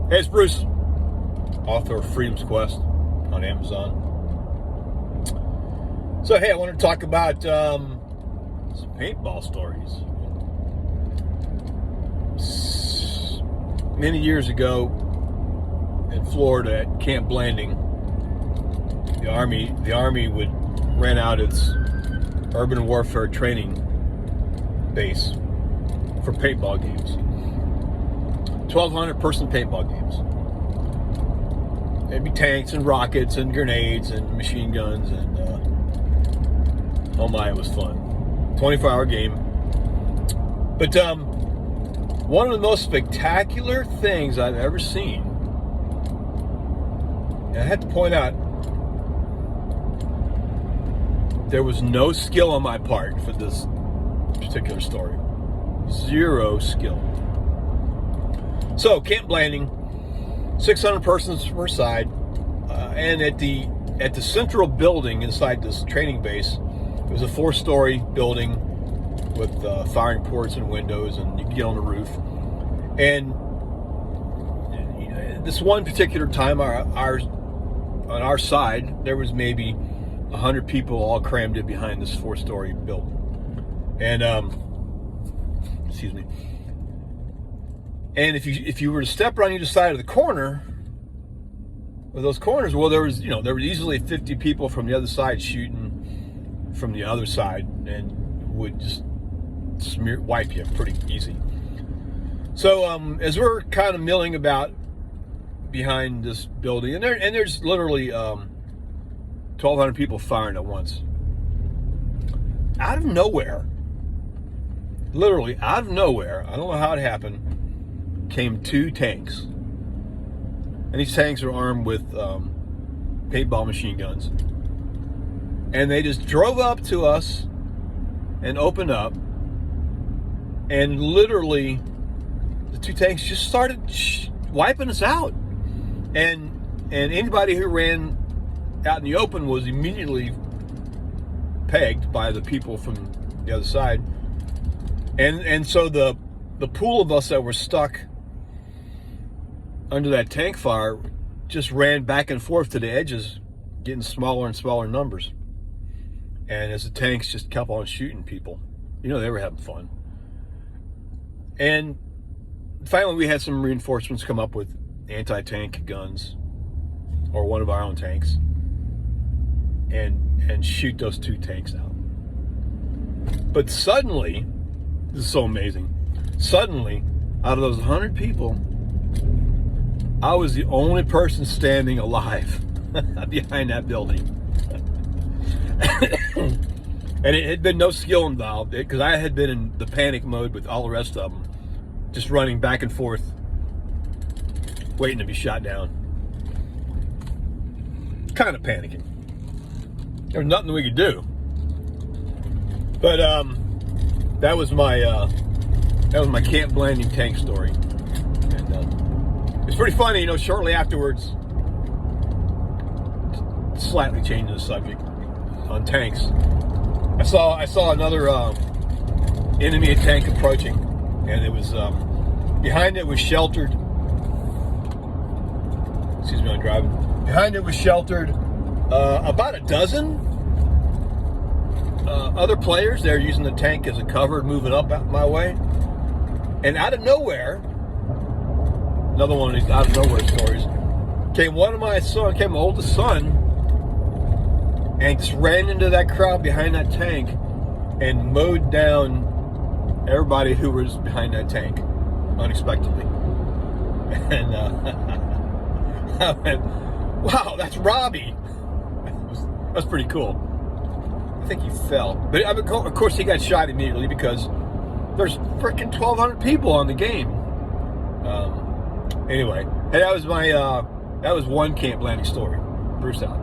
Hey, it's Bruce, author of Freedom's Quest on Amazon. So, hey, I want to talk about some paintball stories. Many years ago in Florida at Camp Blanding, the Army would rent out its urban warfare training base for paintball games. 1,200 person paintball games. There'd be tanks and rockets and grenades and machine guns and oh my, it was fun. 24-hour game. But one of the most spectacular things I've ever seen, and I have to point out, there was no skill on my part for this particular story. Zero skill. So, Camp Blanding, 600 persons per side, and at the central building inside this training base, it was a 4-story building with firing ports and windows, and you could get on the roof. And this one particular time, on our side, there was maybe 100 people all crammed in behind this 4-story building. And excuse me. And if you were to step around either side of the corner, well, those corners, well, there was easily 50 people from the other side shooting from the other side, and would just wipe you pretty easy. So as we're kind of milling about behind this building, and there's literally 1,200 people firing at once. Out of nowhere, literally out of nowhere, I don't know how it happened, came 2 tanks. And these tanks are armed with paintball machine guns. And they just drove up to us and opened up. And literally, the 2 tanks just started wiping us out. And anybody who ran out in the open was immediately pegged by the people from the other side. And so the pool of us that were stuck under that tank fire just ran back and forth to the edges, getting smaller and smaller numbers. And as the tanks just kept on shooting people, they were having fun. And finally we had some reinforcements come up with anti-tank guns, or one of our own tanks, and shoot those 2 tanks out. But suddenly, this is so amazing, suddenly, out of those 100 people, I was the only person standing alive behind that building. And it had been no skill involved, because I had been in the panic mode with all the rest of them, just running back and forth, waiting to be shot down. Kind of panicking. There was nothing we could do. But that was my Camp Blanding tank story. And it's pretty funny, shortly afterwards, slightly changing the subject on tanks, I saw another enemy tank approaching, and it was behind it was sheltered. Excuse me, I'm driving. Behind it was sheltered about a dozen other players. They're using the tank as a cover, moving up my way. And out of nowhere, another one of these out of nowhere stories, came my oldest son, and just ran into that crowd behind that tank and mowed down everybody who was behind that tank unexpectedly. And I went, wow, that's Robbie. That's pretty cool. I think he fell. But of course he got shot immediately, because there's freaking 1,200 people on the game. Anyway, hey, that was one Camp Blanding story. Bruce out.